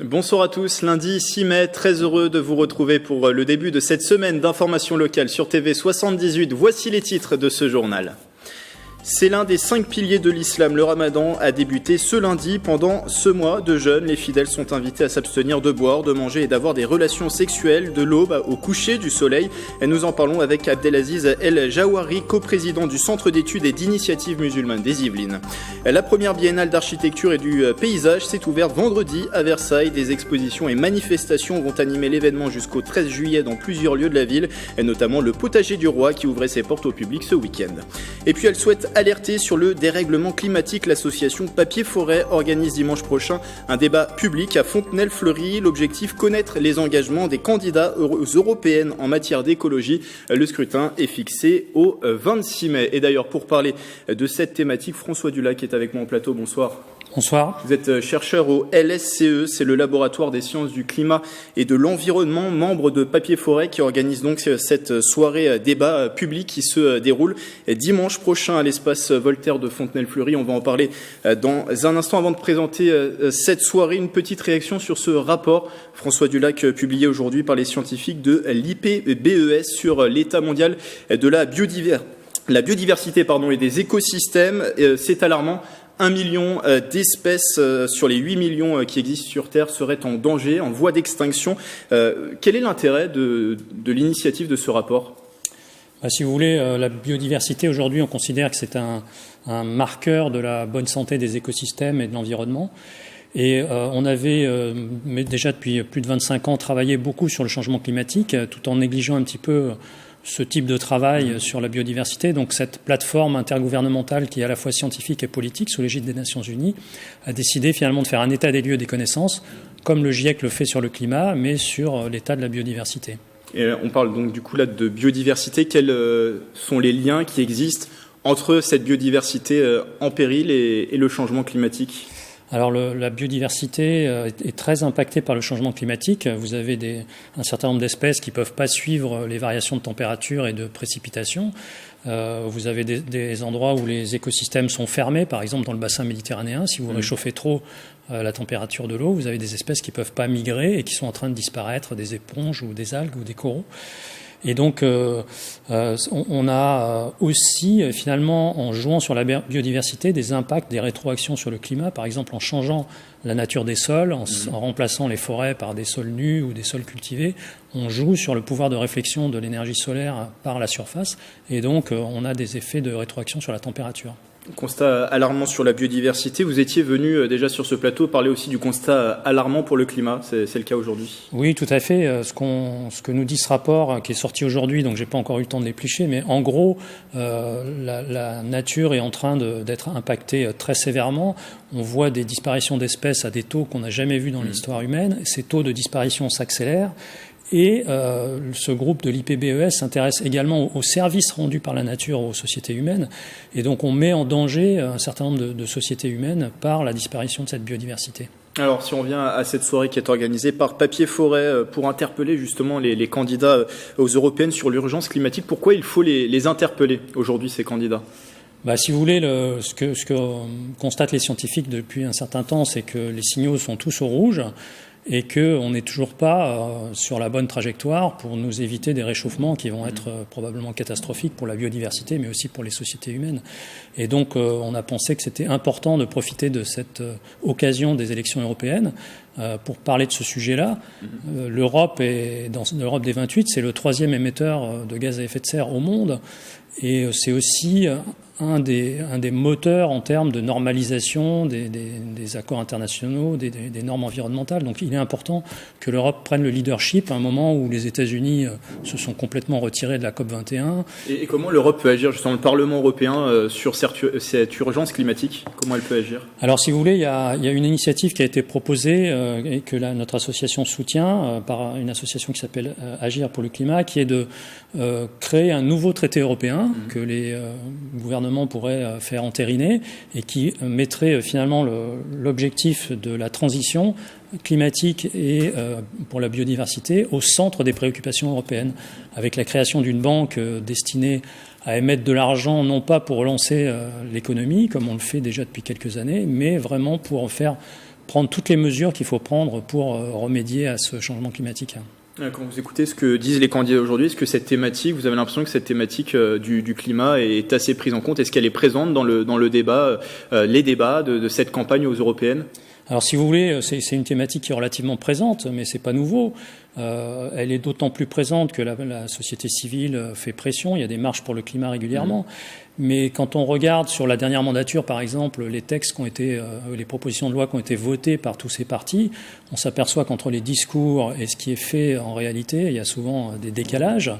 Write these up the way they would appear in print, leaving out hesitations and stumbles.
Bonsoir à tous, lundi 6 mai, très heureux de vous retrouver pour le début de cette semaine d'information locale sur TV 78. Voici les titres de ce journal. C'est l'un des 5 piliers de l'islam. Le ramadan a débuté ce lundi. Pendant ce mois de jeûne, les fidèles sont invités à s'abstenir de boire, de manger et d'avoir des relations sexuelles de l'aube au coucher du soleil. Et nous en parlons avec Abdelaziz El Jawari, coprésident du Centre d'études et d'initiatives musulmanes des Yvelines. La première biennale d'architecture et du paysage s'est ouverte vendredi à Versailles. Des expositions et manifestations vont animer l'événement jusqu'au 13 juillet dans plusieurs lieux de la ville, et notamment le potager du roi qui ouvrait ses portes au public ce week-end. Et puis elle souhaite alerté sur le dérèglement climatique. L'association Papier Forêt organise dimanche prochain un débat public à Fontenay-le-Fleury. L'objectif, connaître les engagements des candidats aux européennes en matière d'écologie. Le scrutin est fixé au 26 mai. Et d'ailleurs, pour parler de cette thématique, François Dulac est avec moi en plateau. Bonsoir. Bonsoir. Vous êtes chercheur au LSCE, c'est le laboratoire des sciences du climat et de l'environnement, membre de Papier Forêt, qui organise donc cette soirée débat public qui se déroule dimanche prochain à l'espace Voltaire de Fontenay-le-Fleury. On va en parler dans un instant. Avant de présenter cette soirée, une petite réaction sur ce rapport, François Dulac, publié aujourd'hui par les scientifiques de l'IPBES sur l'état mondial de la biodiversité et des écosystèmes. C'est alarmant. 1 million d'espèces sur les 8 millions qui existent sur Terre seraient en danger, en voie d'extinction. Quel est l'intérêt de l'initiative de ce rapport ? Si vous voulez, la biodiversité, aujourd'hui, on considère que c'est un marqueur de la bonne santé des écosystèmes et de l'environnement. Et on avait déjà depuis plus de 25 ans travaillé beaucoup sur le changement climatique, tout en négligeant un petit peu ce type de travail sur la biodiversité. Donc cette plateforme intergouvernementale qui est à la fois scientifique et politique sous l'égide des Nations Unies a décidé finalement de faire un état des lieux des connaissances, comme le GIEC le fait sur le climat, mais sur l'état de la biodiversité. Et on parle donc du coup là de biodiversité. Quels sont les liens qui existent entre cette biodiversité en péril et le changement climatique ? Alors la biodiversité est très impactée par le changement climatique. Vous avez un certain nombre d'espèces qui ne peuvent pas suivre les variations de température et de précipitation. Vous avez des endroits où les écosystèmes sont fermés, par exemple dans le bassin méditerranéen. Si vous réchauffez trop la température de l'eau, vous avez des espèces qui ne peuvent pas migrer et qui sont en train de disparaître, des éponges ou des algues ou des coraux. Et donc, on a aussi, finalement, en jouant sur la biodiversité, des impacts, des rétroactions sur le climat, par exemple en changeant la nature des sols, en remplaçant les forêts par des sols nus ou des sols cultivés. On joue sur le pouvoir de réflexion de l'énergie solaire par la surface, et donc on a des effets de rétroaction sur la température. Constat alarmant sur la biodiversité. Vous étiez venu déjà sur ce plateau parler aussi du constat alarmant pour le climat. C'est le cas aujourd'hui. Oui, tout à fait. Ce que nous dit ce rapport qui est sorti aujourd'hui, donc j'ai pas encore eu le temps de l'éplucher, mais en gros, la nature est en train d'être impactée très sévèrement. On voit des disparitions d'espèces à des taux qu'on n'a jamais vus dans l'histoire humaine. Ces taux de disparition s'accélèrent. Et ce groupe de l'IPBES s'intéresse également aux services rendus par la nature aux sociétés humaines. Et donc on met en danger un certain nombre de sociétés humaines par la disparition de cette biodiversité. Alors si on revient à cette soirée qui est organisée par Papier Forêt pour interpeller justement les candidats aux européennes sur l'urgence climatique, pourquoi il faut les interpeller aujourd'hui, ces candidats ? Si vous voulez, ce que constatent les scientifiques depuis un certain temps, c'est que les signaux sont tous au rouge et qu'on n'est toujours pas sur la bonne trajectoire pour nous éviter des réchauffements qui vont être probablement catastrophiques pour la biodiversité, mais aussi pour les sociétés humaines. Et donc, on a pensé que c'était important de profiter de cette occasion des élections européennes pour parler de ce sujet-là. L'Europe, dans l'Europe des 28, c'est le 3e émetteur de gaz à effet de serre au monde. Et c'est aussi un des moteurs en termes de normalisation des accords internationaux, des normes environnementales. Donc il est important que l'Europe prenne le leadership à un moment où les États-Unis se sont complètement retirés de la COP21. Et comment l'Europe peut agir, justement, le Parlement européen, sur cette urgence climatique ? Comment elle peut agir ? Alors si vous voulez, il y a une initiative qui a été proposée et que notre association soutient par une association qui s'appelle Agir pour le climat, qui est de créer un nouveau traité européen que les gouvernements pourraient faire entériner et qui mettrait finalement l'objectif de la transition climatique et pour la biodiversité au centre des préoccupations européennes, avec la création d'une banque destinée à émettre de l'argent, non pas pour relancer l'économie, comme on le fait déjà depuis quelques années, mais vraiment pour faire prendre toutes les mesures qu'il faut prendre pour remédier à ce changement climatique. Quand vous écoutez ce que disent les candidats aujourd'hui, est-ce que cette thématique, vous avez l'impression que cette thématique du climat est assez prise en compte? Est-ce qu'elle est présente dans le débat, les débats de cette campagne aux européennes? Alors, si vous voulez, c'est une thématique qui est relativement présente, mais c'est pas nouveau. Elle est d'autant plus présente que la société civile fait pression. Il y a des marches pour le climat régulièrement. Mais quand on regarde sur la dernière mandature, par exemple, les textes qui ont été, les propositions de loi qui ont été votées par tous ces partis, on s'aperçoit qu'entre les discours et ce qui est fait en réalité, il y a souvent des décalages.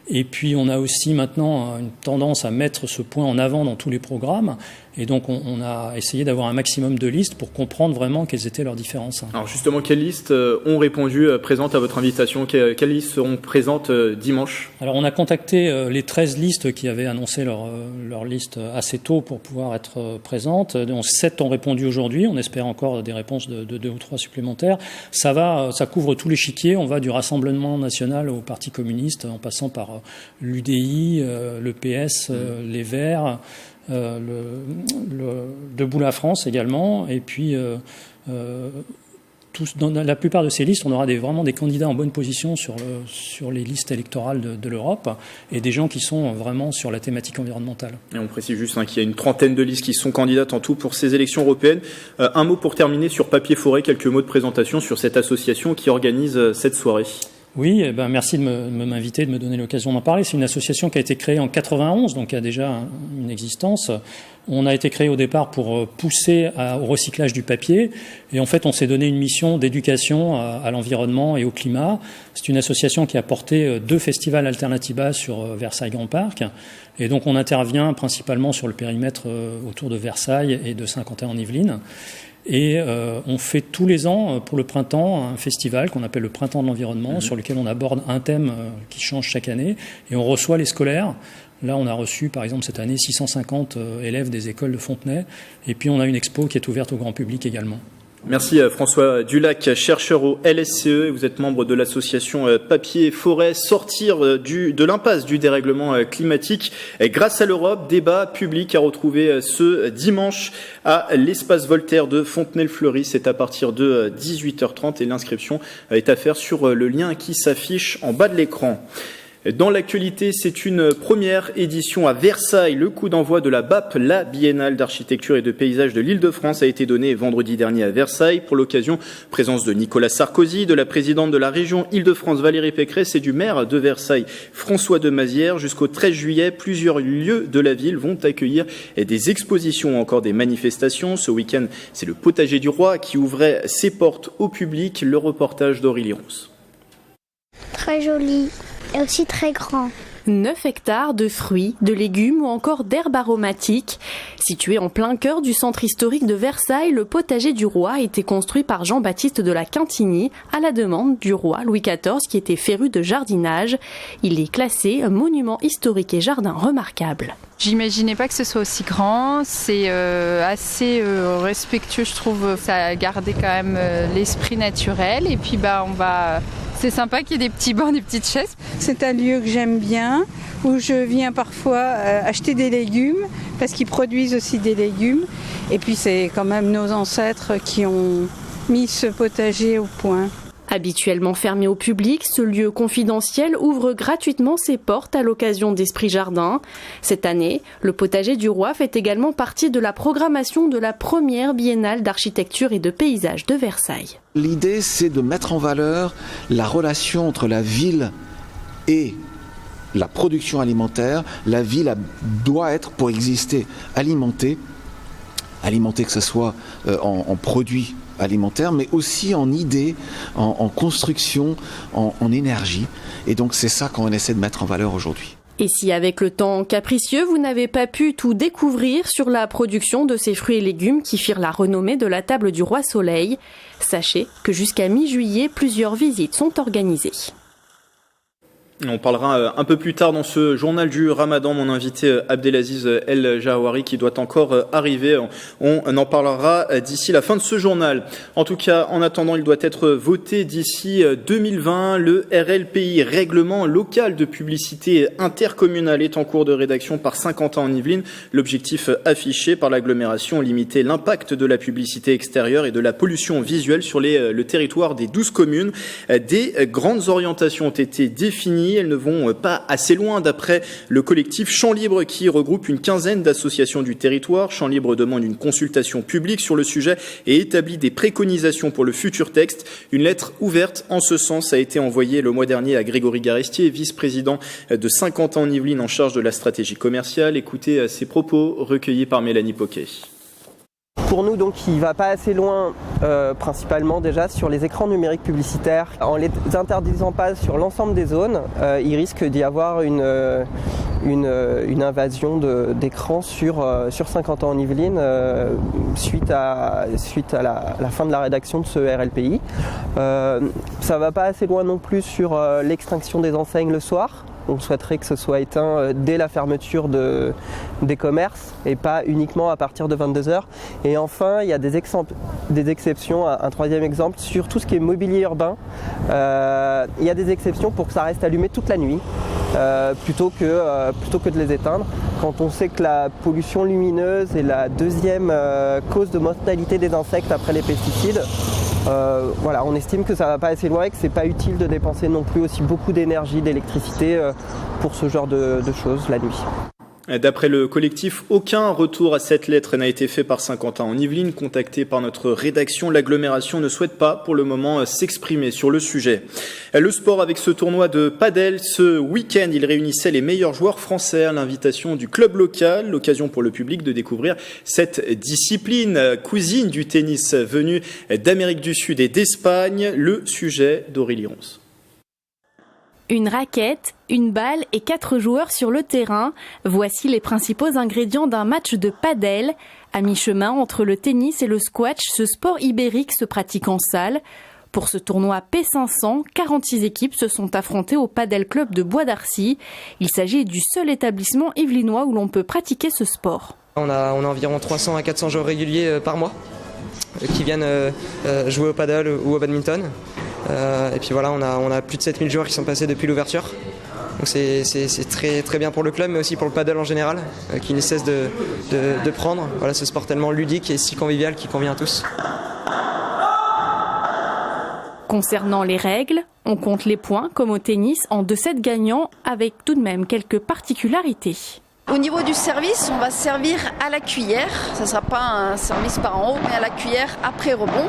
Et puis on a aussi maintenant une tendance à mettre ce point en avant dans tous les programmes. Et donc on a essayé d'avoir un maximum de listes pour comprendre vraiment quelles étaient leurs différences. Alors justement, quelles listes ont répondu présentes à votre invitation? Quelles listes seront présentes dimanche? Alors on a contacté les 13 listes qui avaient annoncé leur liste assez tôt pour pouvoir être présentes. 7 ont répondu aujourd'hui. On espère encore des réponses de 2 ou 3 supplémentaires. Ça couvre tout l'échiquier. On va du Rassemblement national au Parti communiste en passant par l'UDI, le PS, les Verts, Debout la France également, et puis dans la plupart de ces listes, on aura vraiment des candidats en bonne position sur les listes électorales de l'Europe, et des gens qui sont vraiment sur la thématique environnementale. Et on précise juste qu'il y a une trentaine de listes qui sont candidates en tout pour ces élections européennes. Un mot pour terminer sur Papier Forêt, quelques mots de présentation sur cette association qui organise cette soirée. Oui, merci de m'inviter, de me donner l'occasion d'en parler. C'est une association qui a été créée en 91, donc qui a déjà une existence. On a été créé au départ pour pousser au recyclage du papier. Et en fait, on s'est donné une mission d'éducation à l'environnement et au climat. C'est une association qui a porté 2 festivals Alternatiba sur Versailles Grand Parc. Et donc, on intervient principalement sur le périmètre autour de Versailles et de Saint-Quentin-en-Yvelines. Et on fait tous les ans, pour le printemps, un festival qu'on appelle le Printemps de l'environnement, sur lequel on aborde un thème qui change chaque année. Et on reçoit les scolaires. Là, on a reçu, par exemple, cette année, 650 élèves des écoles de Fontenay. Et puis, on a une expo qui est ouverte au grand public également. Merci François Dulac, chercheur au LSCE, et vous êtes membre de l'association Papier Forêt. Sortir de l'impasse du dérèglement climatique grâce à l'Europe, débat public à retrouver ce dimanche à l'espace Voltaire de Fontenay-le-Fleury. C'est à partir de 18h30 et l'inscription est à faire sur le lien qui s'affiche en bas de l'écran. Dans l'actualité, c'est une première édition à Versailles. Le coup d'envoi de la BAP, la Biennale d'architecture et de paysage de l'Île-de-France, a été donné vendredi dernier à Versailles. Pour l'occasion, présence de Nicolas Sarkozy, de la présidente de la région Île-de-France Valérie Pécresse et du maire de Versailles François Demazière. Jusqu'au 13 juillet, plusieurs lieux de la ville vont accueillir des expositions ou encore des manifestations. Ce week-end, c'est le Potager du Roi qui ouvrait ses portes au public. Le reportage d'Aurélie Ronce. Très joli. Et aussi très grand. 9 hectares de fruits, de légumes ou encore d'herbes aromatiques. Situé en plein cœur du centre historique de Versailles, le Potager du Roi a été construit par Jean-Baptiste de la Quintigny à la demande du roi Louis XIV qui était féru de jardinage. Il est classé monument historique et jardin remarquable. J'imaginais pas que ce soit aussi grand, c'est assez respectueux, je trouve. Ça a gardé quand même l'esprit naturel et puis c'est sympa qu'il y ait des petits bancs, des petites chaises. C'est un lieu que j'aime bien, où je viens parfois acheter des légumes, parce qu'ils produisent aussi des légumes. Et puis c'est quand même nos ancêtres qui ont mis ce potager au point. Habituellement fermé au public, ce lieu confidentiel ouvre gratuitement ses portes à l'occasion d'Esprit Jardin. Cette année, le Potager du Roi fait également partie de la programmation de la première Biennale d'architecture et de paysage de Versailles. L'idée, c'est de mettre en valeur la relation entre la ville et la production alimentaire. La ville doit être, pour exister, alimentée que ce soit en produits alimentaire, mais aussi en idées, en construction, en énergie. Et donc c'est ça qu'on essaie de mettre en valeur aujourd'hui. Et si avec le temps capricieux, vous n'avez pas pu tout découvrir sur la production de ces fruits et légumes qui firent la renommée de la table du Roi Soleil, sachez que jusqu'à mi-juillet, plusieurs visites sont organisées. On parlera un peu plus tard dans ce journal du Ramadan, mon invité Abdelaziz El Jawari qui doit encore arriver. On en parlera d'ici la fin de ce journal. En tout cas, en attendant, il doit être voté d'ici 2020. Le RLPI, règlement local de publicité intercommunale, est en cours de rédaction par Saint-Quentin-en-Yvelines. L'objectif affiché par l'agglomération, limiter l'impact de la publicité extérieure et de la pollution visuelle sur le territoire des 12 communes. Des grandes orientations ont été définies. Elles ne vont pas assez loin d'après le collectif Champ Libre qui regroupe une quinzaine d'associations du territoire. Champ Libre demande une consultation publique sur le sujet et établit des préconisations pour le futur texte. Une lettre ouverte en ce sens a été envoyée le mois dernier à Grégory Garestier, vice-président de Saint-Quentin-en-Yvelines en charge de la stratégie commerciale. Écoutez ces propos recueillis par Mélanie Poquet. Pour nous, donc, il ne va pas assez loin, principalement déjà sur les écrans numériques publicitaires. En les interdisant pas sur l'ensemble des zones, il risque d'y avoir une invasion d'écrans sur Saint-Quentin-en-Yvelines suite à la fin de la rédaction de ce RLPI. Ça ne va pas assez loin non plus sur l'extinction des enseignes le soir. On souhaiterait que ce soit éteint dès la fermeture des commerces et pas uniquement à partir de 22h. Et enfin, il y a des exceptions. Un troisième exemple, sur tout ce qui est mobilier urbain, il y a des exceptions pour que ça reste allumé toute la nuit plutôt que de les éteindre. Quand on sait que la pollution lumineuse est la deuxième cause de mortalité des insectes après les pesticides, voilà, on estime que ça va pas assez loin et que c'est pas utile de dépenser non plus aussi beaucoup d'énergie, d'électricité pour ce genre de choses la nuit. D'après le collectif, aucun retour à cette lettre n'a été fait par Saint-Quentin-en-Yvelines. Contacté par notre rédaction, l'agglomération ne souhaite pas pour le moment s'exprimer sur le sujet. Le sport avec ce tournoi de padel. Ce week-end, il réunissait les meilleurs joueurs français à l'invitation du club local. L'occasion pour le public de découvrir cette discipline cousine du tennis venue d'Amérique du Sud et d'Espagne. Le sujet d'Aurélie Ronce. Une raquette, une balle et 4 joueurs sur le terrain. Voici les principaux ingrédients d'un match de padel. À mi-chemin entre le tennis et le squash, ce sport ibérique se pratique en salle. Pour ce tournoi P500, 46 équipes se sont affrontées au Padel Club de Bois d'Arcy. Il s'agit du seul établissement yvelinois où l'on peut pratiquer ce sport. On a environ 300 à 400 joueurs réguliers par mois qui viennent jouer au paddle ou au badminton. Et puis voilà, on a plus de 7000 joueurs qui sont passés depuis l'ouverture. Donc c'est très, très bien pour le club, mais aussi pour le paddle en général, qui ne cesse de prendre. Voilà, ce sport tellement ludique et si convivial qui convient à tous. Concernant les règles, on compte les points comme au tennis en 2 sets gagnants avec tout de même quelques particularités. Au niveau du service, on va servir à la cuillère. Ça ne sera pas un service par en haut, mais à la cuillère après rebond.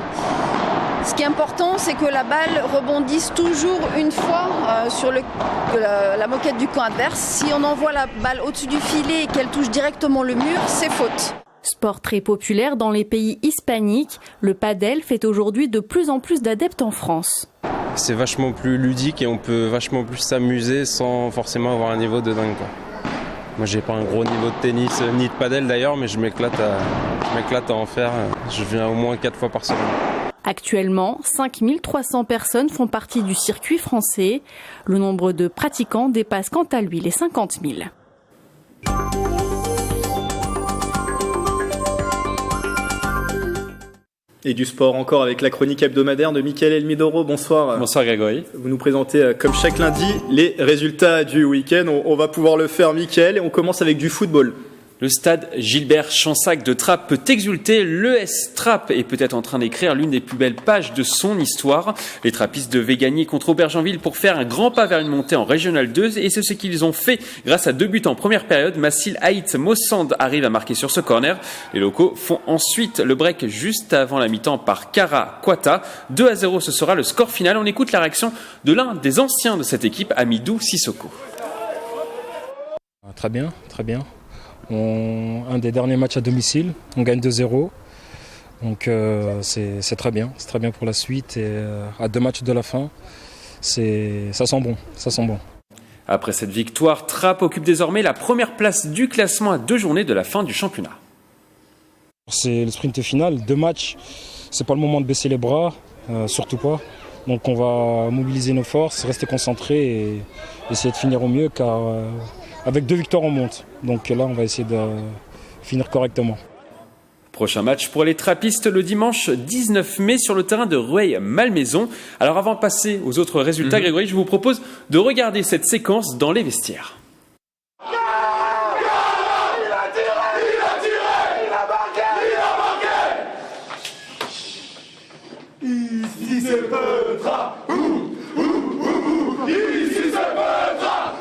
Ce qui est important, c'est que la balle rebondisse toujours une fois sur la moquette du camp adverse. Si on envoie la balle au-dessus du filet et qu'elle touche directement le mur, c'est faute. Sport très populaire dans les pays hispaniques, le padel fait aujourd'hui de plus en plus d'adeptes en France. C'est vachement plus ludique et on peut vachement plus s'amuser sans forcément avoir un niveau de dingue, quoi. Moi, j'ai pas un gros niveau de tennis ni de padel d'ailleurs, mais je m'éclate à en faire. Je viens au moins 4 fois par semaine. Actuellement, 5300 personnes font partie du circuit français. Le nombre de pratiquants dépasse quant à lui les 50 000. Et du sport encore avec la chronique hebdomadaire de Mickaël Elmidoro. Bonsoir. Bonsoir Grégory. Vous nous présentez comme chaque lundi les résultats du week-end. On va pouvoir le faire, Mickaël, et on commence avec du football. Le stade Gilbert Chansac de Trappes peut exulter. L'ES Trappes est peut-être en train d'écrire l'une des plus belles pages de son histoire. Les Trappistes devaient gagner contre Aubergenville pour faire un grand pas vers une montée en Régional 2 et c'est ce qu'ils ont fait grâce à 2 buts en première période. Massil Haït Mossand arrive à marquer sur ce corner. Les locaux font ensuite le break juste avant la mi-temps par Kara Kwata. 2-0, ce sera le score final. On écoute la réaction de l'un des anciens de cette équipe, Amidou Sissoko. Très bien, très bien. Un des derniers matchs à domicile, on gagne 2-0, donc c'est très bien pour la suite et à 2 matchs de la fin, ça sent bon. Après cette victoire, Trappes occupe désormais la première place du classement à 2 journées de la fin du championnat. C'est le sprint final, 2 matchs, c'est pas le moment de baisser les bras, surtout pas. Donc on va mobiliser nos forces, rester concentrés et essayer de finir au mieux, car avec 2 victoires on monte. Donc là on va essayer de finir correctement. Prochain match pour les trappistes le dimanche 19 mai sur le terrain de Rueil-Malmaison. Alors avant de passer aux autres résultats, Grégory, je vous propose de regarder cette séquence dans les vestiaires. Ici c'est Petra. Ici c'est Petra.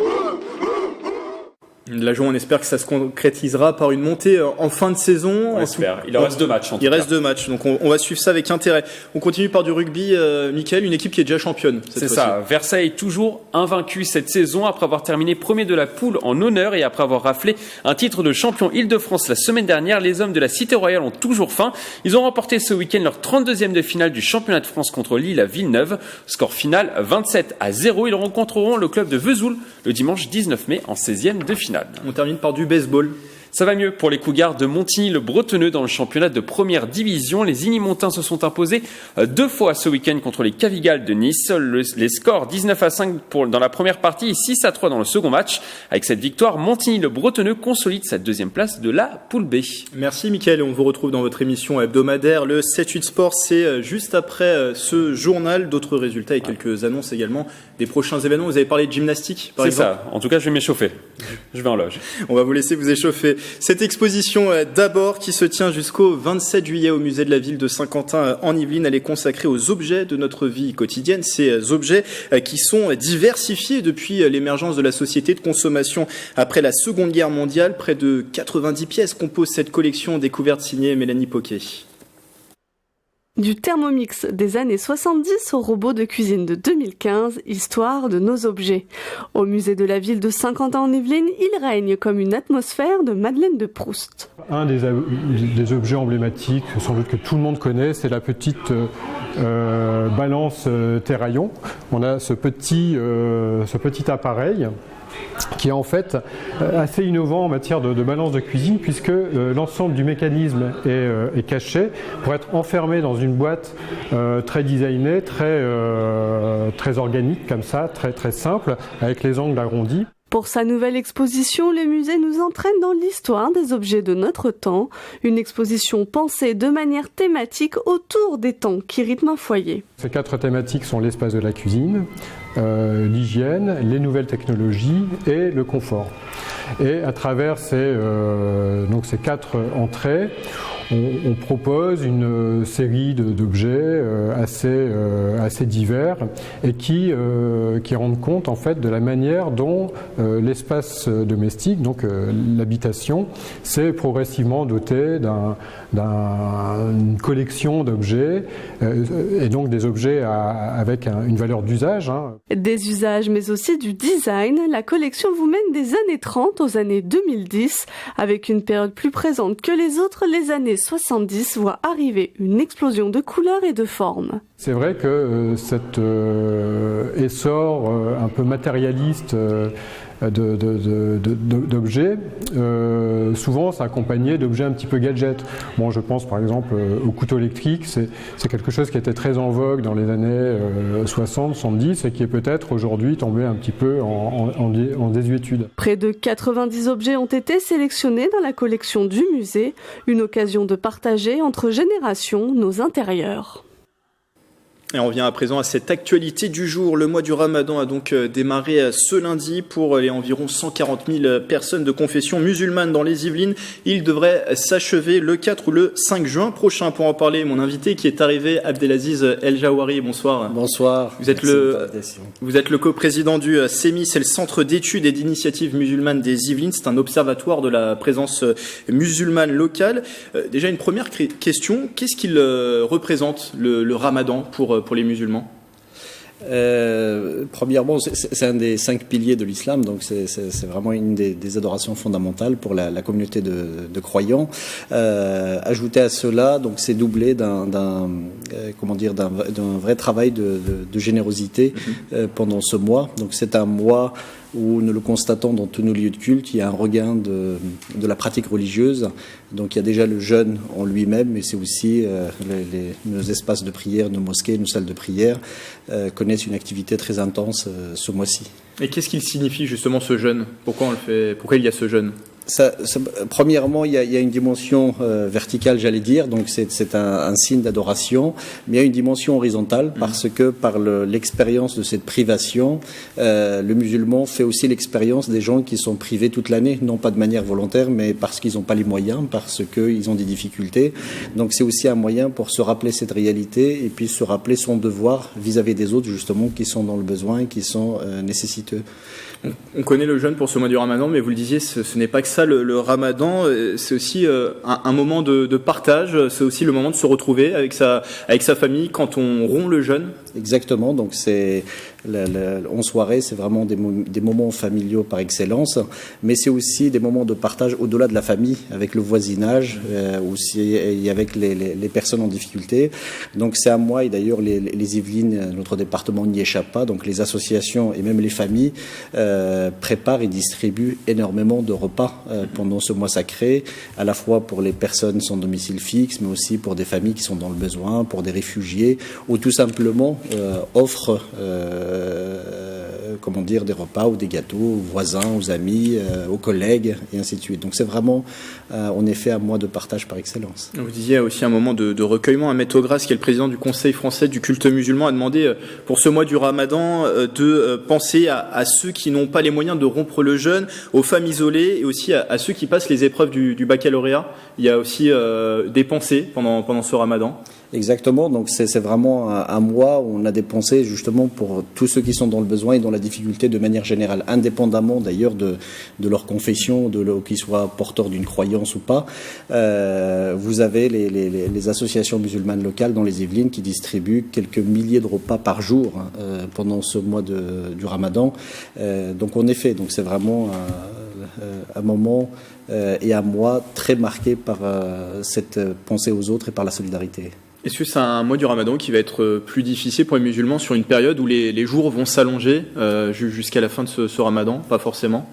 La on espère que ça se concrétisera par une montée en fin de saison. On espère. Il en reste 2 matchs. Il reste 2 matchs, donc on va suivre ça avec intérêt. On continue par du rugby, Mickaël, une équipe qui est déjà championne. C'est ça. Versailles toujours invaincu cette saison après avoir terminé premier de la poule en honneur et après avoir raflé un titre de champion Île-de-France la semaine dernière. Les hommes de la Cité Royale ont toujours faim. Ils ont remporté ce week-end leur 32e de finale du championnat de France contre Lille à Villeneuve. Score final 27-0. Ils rencontreront le club de Vesoul le dimanche 19 mai en 16e de finale. On termine par du baseball. Ça va mieux pour les Cougars de Montigny-le-Bretonneux dans le championnat de première division. Les Igny-Montins se sont imposés 2 fois ce week-end contre les Cavigales de Nice. Les scores 19-5 dans la première partie et 6-3 dans le second match. Avec cette victoire, Montigny-le-Bretonneux consolide sa 2e place de la poule B. Merci Mickaël, on vous retrouve dans votre émission hebdomadaire. Le 7-8 Sport, c'est juste après ce journal. D'autres résultats et quelques annonces également des prochains événements. Vous avez parlé de gymnastique par exemple ? C'est ça, en tout cas je vais m'échauffer. Je vais en loge. On va vous laisser vous échauffer. Cette exposition d'abord qui se tient jusqu'au 27 juillet au musée de la ville de Saint-Quentin en Yvelines, elle est consacrée aux objets de notre vie quotidienne. Ces objets qui sont diversifiés depuis l'émergence de la société de consommation après la Seconde Guerre mondiale. Près de 90 pièces composent cette collection découverte signée Mélanie Poquet. Du Thermomix des années 70 au robot de cuisine de 2015, histoire de nos objets. Au musée de la ville de Saint-Quentin en Yvelines, il règne comme une atmosphère de Madeleine de Proust. Un des objets emblématiques, sans doute que tout le monde connaît, c'est la petite balance terraillon. On a ce petit appareil qui est en fait assez innovant en matière de balance de cuisine, puisque l'ensemble du mécanisme est caché pour être enfermé dans une boîte très designée, très organique comme ça, très simple, avec les angles arrondis. Pour sa nouvelle exposition, le musée nous entraîne dans l'histoire des objets de notre temps, une exposition pensée de manière thématique autour des temps qui rythment un foyer. Ces 4 thématiques sont l'espace de la cuisine, l'hygiène, les nouvelles technologies et le confort. Et à travers ces 4 entrées, on propose une série d'objets assez divers et qui rendent compte en fait de la manière dont l'espace domestique, donc l'habitation, s'est progressivement doté d'une collection d'objets et donc des objets avec une valeur d'usage. Des usages mais aussi du design, la collection vous mène des années 30 aux années 2010 avec une période plus présente que les autres, les années 70 voit arriver une explosion de couleurs et de formes. C'est vrai que cet essor un peu matérialiste d'objets, souvent c'est accompagné d'objets un petit peu gadgets. Bon, je pense par exemple au couteau électrique, c'est quelque chose qui était très en vogue dans les années 60, 70 et qui est peut-être aujourd'hui tombé un petit peu en désuétude. Près de 90 objets ont été sélectionnés dans la collection du musée, une occasion de partager entre générations nos intérieurs. Et on vient à présent à cette actualité du jour. Le mois du Ramadan a donc démarré ce lundi pour les environ 140 000 personnes de confession musulmane dans les Yvelines. Il devrait s'achever le 4 ou le 5 juin prochain. Pour en parler, mon invité qui est arrivé, Abdelaziz El Jawari. Bonsoir. Bonsoir. Vous êtes le coprésident du CEMI, c'est le Centre d'études et d'initiatives musulmanes des Yvelines. C'est un observatoire de la présence musulmane locale. Déjà une première question, qu'est-ce qu'il représente le Ramadan pour les musulmans? Premièrement, c'est un des 5 piliers de l'islam, donc c'est vraiment une des adorations fondamentales pour la communauté de croyants. Ajouté à cela, donc c'est doublé d'un vrai travail de générosité pendant ce mois. Donc c'est un mois où nous le constatons dans tous nos lieux de culte, il y a un regain de la pratique religieuse. Donc il y a déjà le jeûne en lui-même, mais c'est aussi nos espaces de prière, nos mosquées, nos salles de prière connaissent une activité très intense ce mois-ci. Et qu'est-ce qu'il signifie justement ce jeûne ? Pourquoi on le fait ? Pourquoi il y a ce jeûne ? Premièrement, il y a une dimension verticale, j'allais dire, donc c'est un signe d'adoration, mais il y a une dimension horizontale parce que par l'expérience de cette privation, le musulman fait aussi l'expérience des gens qui sont privés toute l'année, non pas de manière volontaire, mais parce qu'ils n'ont pas les moyens, parce qu'ils ont des difficultés. Donc c'est aussi un moyen pour se rappeler cette réalité et puis se rappeler son devoir vis-à-vis des autres, justement, qui sont dans le besoin et qui sont nécessiteux. On connaît le jeûne pour ce mois du Ramadan, mais vous le disiez, ce n'est pas que ça. Le Ramadan, c'est aussi un moment de partage. C'est aussi le moment de se retrouver avec sa famille quand on rompt le jeûne. Exactement. Donc c'est en soirée, c'est vraiment des moments familiaux par excellence, mais c'est aussi des moments de partage au-delà de la famille, avec le voisinage, aussi et avec les personnes en difficulté. Donc c'est un mois, et d'ailleurs les Yvelines, notre département n'y échappe pas. Donc les associations et même les familles préparent et distribuent énormément de repas pendant ce mois sacré, à la fois pour les personnes sans domicile fixe, mais aussi pour des familles qui sont dans le besoin, pour des réfugiés, ou tout simplement offrent des repas ou des gâteaux aux voisins, aux amis, aux collègues, et ainsi de suite. Donc c'est vraiment, en effet, un mois de partage par excellence. Vous disiez aussi un moment de recueillement. Ahmed Ogras, qui est le président du Conseil français du culte musulman, a demandé pour ce mois du Ramadan de penser à ceux qui n'ont pas les moyens de rompre le jeûne, aux femmes isolées et aussi à ceux qui passent les épreuves du baccalauréat. Il y a aussi des pensées pendant ce Ramadan. Exactement, donc c'est vraiment un mois où on a des pensées justement pour tous ceux qui sont dans le besoin et dans la difficulté de manière générale, indépendamment d'ailleurs de leur confession, qu'ils soient porteurs d'une croyance ou pas. Vous avez les associations musulmanes locales dans les Yvelines qui distribuent quelques milliers de repas par jour pendant ce mois du Ramadan. Donc en effet, donc c'est vraiment un moment et un mois très marqué par cette pensée aux autres et par la solidarité. Est-ce que c'est un mois du Ramadan qui va être plus difficile pour les musulmans sur une période où les jours vont s'allonger jusqu'à la fin de ce Ramadan ? Pas forcément.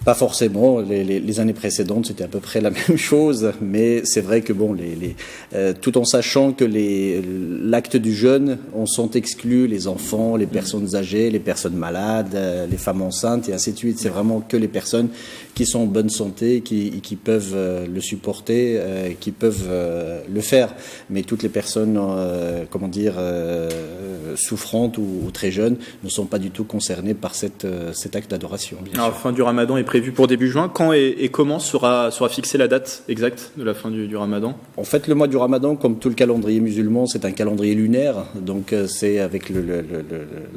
Pas forcément. Les années précédentes, c'était à peu près la même chose, mais c'est vrai que tout en sachant que l'acte du jeûne, on sont exclus les enfants, les personnes âgées, les personnes malades, les femmes enceintes et ainsi de suite. C'est vraiment que les personnes qui sont en bonne santé, qui peuvent le supporter, qui peuvent le faire. Mais toutes les personnes, souffrantes ou très jeunes, ne sont pas du tout concernées par cet acte d'adoration. Alors, fin du Ramadan est prévu pour début juin. Quand et comment sera fixée la date exacte de la fin du Ramadan ? En fait, le mois du Ramadan, comme tout le calendrier musulman, c'est un calendrier lunaire. Donc, c'est avec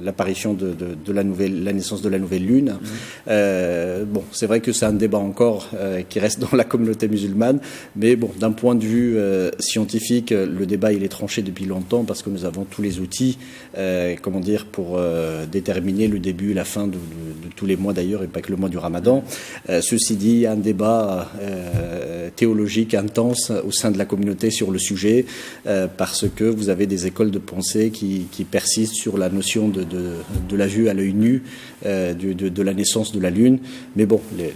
l'apparition de la naissance de la nouvelle lune. C'est vrai que c'est un débat encore qui reste dans la communauté musulmane. Mais d'un point de vue scientifique, le débat il est tranché depuis longtemps parce que nous avons tous les outils, pour déterminer le début et la fin de tous les mois d'ailleurs, et pas que le mois du Ramadan. Ceci dit, il y a un débat théologique intense au sein de la communauté sur le sujet, parce que vous avez des écoles de pensée qui persistent sur la notion de la vue à l'œil nu, de la naissance de la Lune. Mais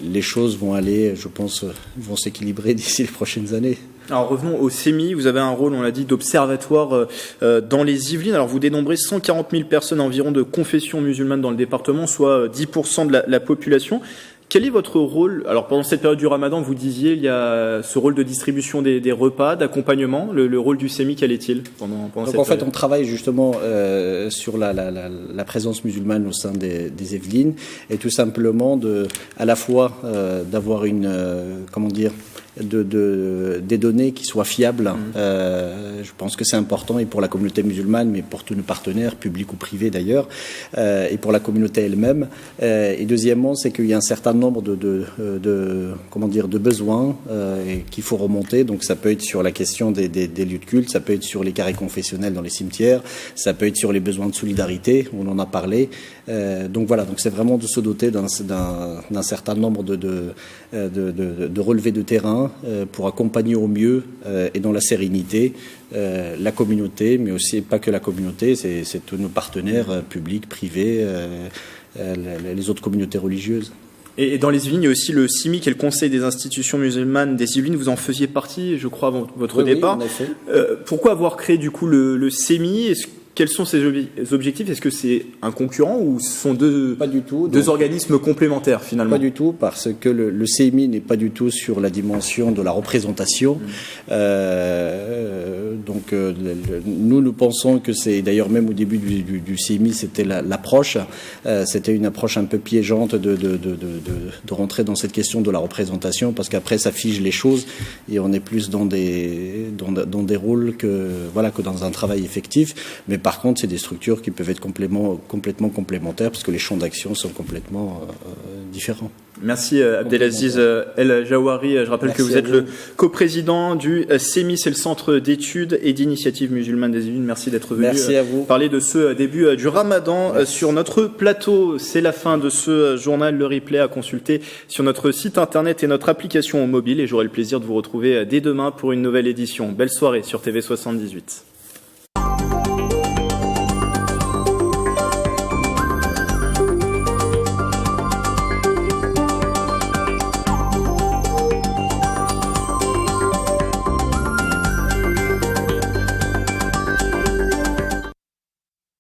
les choses vont aller, je pense, vont s'équilibrer d'ici les prochaines années. Alors revenons au CEMI, vous avez un rôle, on l'a dit, d'observatoire dans les Yvelines. Alors vous dénombrez 140 000 personnes environ de confession musulmane dans le département, soit 10% de la population. Quel est votre rôle ? Alors pendant cette période du Ramadan, vous disiez, il y a ce rôle de distribution des repas, d'accompagnement. Le rôle du CEMI, quel est-il pendant cette période ? En fait, on travaille justement sur la présence musulmane au sein des Yvelines, et tout simplement à la fois d'avoir des données qui soient fiables. Je pense que c'est important, et pour la communauté musulmane, mais pour tous nos partenaires, publics ou privés d'ailleurs, et pour la communauté elle-même. Et deuxièmement, c'est qu'il y a un certain nombre de besoins qu'il faut remonter. Donc ça peut être sur la question des lieux de culte, ça peut être sur les carrés confessionnels dans les cimetières, ça peut être sur les besoins de solidarité, on en a parlé. Donc c'est vraiment de se doter d'un certain nombre de relevés de terrain pour accompagner au mieux et dans la sérénité la communauté, mais aussi pas que la communauté, c'est tous nos partenaires publics, privés, les autres communautés religieuses. Et dans les Yvelines, il y a aussi le CIMI, qui est le Conseil des institutions musulmanes des Yvelines. Vous en faisiez partie, je crois, avant votre départ. Oui, en effet. Pourquoi avoir créé du coup le CEMI? Quels sont ses objectifs? Est-ce que c'est un concurrent ou ce sont deux organismes complémentaires finalement? Pas du tout, parce que le CMI n'est pas du tout sur la dimension de la représentation. Nous pensons que c'est, d'ailleurs même au début du CMI, c'était l'approche. C'était une approche un peu piégeante de rentrer dans cette question de la représentation, parce qu'après ça fige les choses et on est plus dans des rôles que dans un travail effectif. Mais par contre, c'est des structures qui peuvent être complètement complémentaires, parce que les champs d'action sont complètement différents. Merci Abdelaziz El Jawari. Je rappelle que vous êtes le coprésident du CEMI, c'est le Centre d'études et d'initiatives musulmanes des Yvelines. Merci d'être venu parler de ce début du Ramadan sur notre plateau. C'est la fin de ce journal. Le replay à consulter sur notre site internet et notre application mobile. Et j'aurai le plaisir de vous retrouver dès demain pour une nouvelle édition. Belle soirée sur TV 78.